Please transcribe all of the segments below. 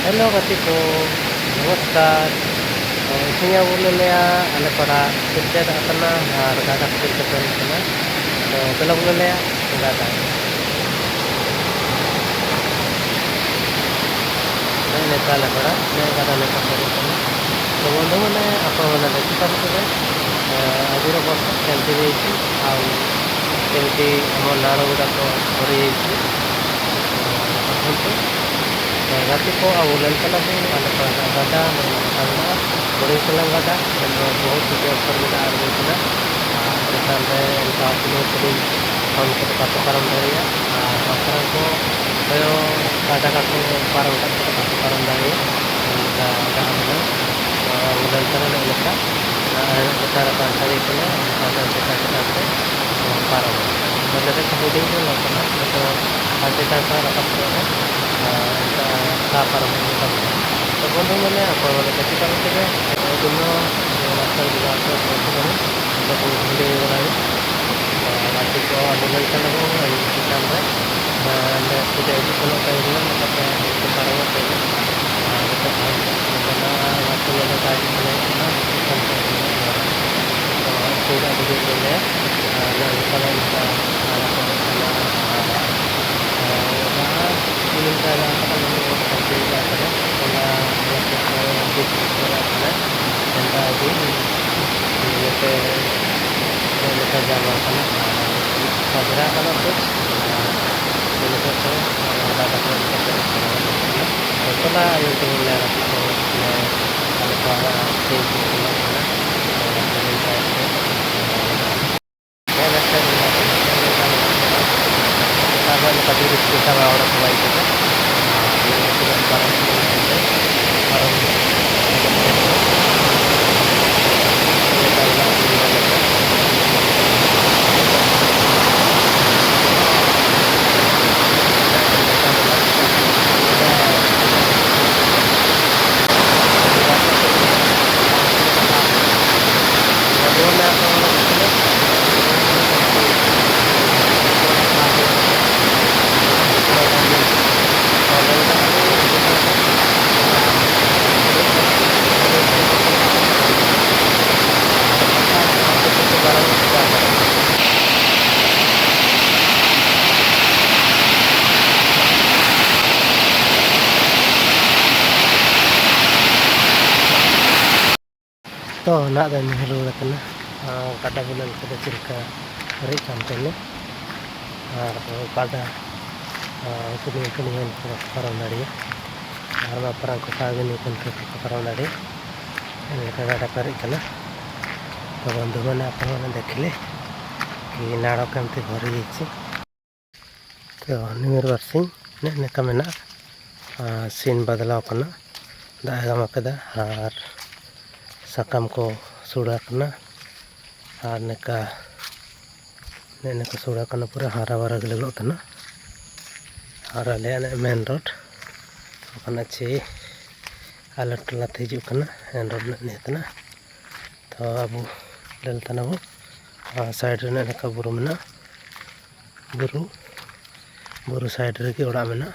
Hello गति को नमस्कार। इसमें बोले लिया अले पड़ा सिरते दातना और गादा सिरते पेन कना तो चलो बोले लिया गादा नहीं नेता ले पड़ा नहीं गादा नेता पेन कना तो बंधु मैंने अपन मैंने देखी पारे तो आज बस केमती नहीं आउ केमती आम नाड़ गुड़ा को भरी गाती को आउलन कला भी आले पड़ा गादा नंदा बड़ी कलम गादा बहुत अवसर में आड़गोना चेतान उनका हम पातो पारम दाड़ा को गादा का पारम पातो पारम दाड़े उलन कला लेका चेतान पांचाड़ी चेतान पारम तो हुडिंग तो चेतान रखा पारम तो बंधु मैंने आप देखी पारे दुनो रास्ता भिड़े बड़ा गाड़ी को आंदोलन चेतान पूजा इजुन पारम तो ना रूड़ा गादा बुलन के चिल्का हरी कानते और गादा पारम दाड़े और पारा को सागनी पारम दाड़े गादा पेरेजना तो बंधु मैंने आप देखिले कि नाड़ केमती भरी तो निमिर बारसिंग नेका मेना सीन बदलावना दागाम केदा और साकाम को सुड़ाकना और नेका सुड़ाकना पूरा हरा भरा गलोतना और आले मेन रोड चे आले टोला हजना मेन रोड नितना तो अब लेलतना वो साइड नेका बुरु मेना बुरु साइड रे ओड़ा मेना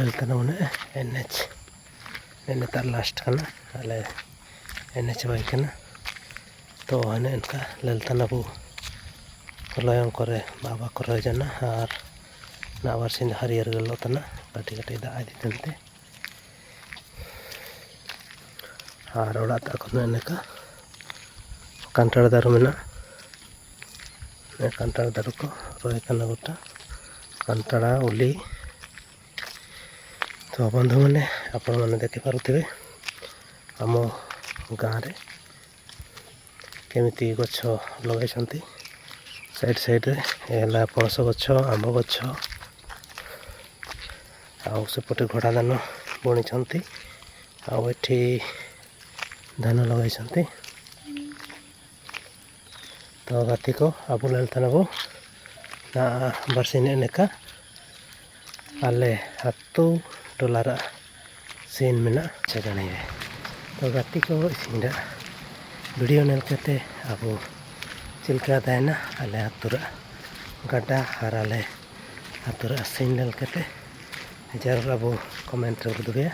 लेलतना मने एनएच नेतार लास्ट करना आले एनएच बाई करना तो हने इनका लेलतना बु लयन करे बाबा को रजना और नावर सिंह हरियर गलोतना कटी कटी दा आदि तंते और ओड़ा तक नेका कांटाड़ दारू मेना कांटाड़ दारू को रोय करना गोटा कांटाड़ा उली तो बंधु मैंने आप देखी पारे आम गाँव रे केमिति गछ लगे साइड साइड है पणस गछ आंब गछ आउपटे घोड़ा धान बुणी आठी धान लगे तो गाती को अब लेलतना वो ना बरसीने नेका आले हाथू टोलारा सीन मेना जाने तो गाती को इसिंगा वीडियो नेलते अब चिल्का दायना आले आतुरा गाडा और आले आतुरा सीन नेलते ᱡᱟᱹᱨᱩᱲ ᱟᱵᱚ ᱠᱚᱢᱮᱱᱴ ᱨᱮ ᱩᱫᱩᱜᱮᱭᱟ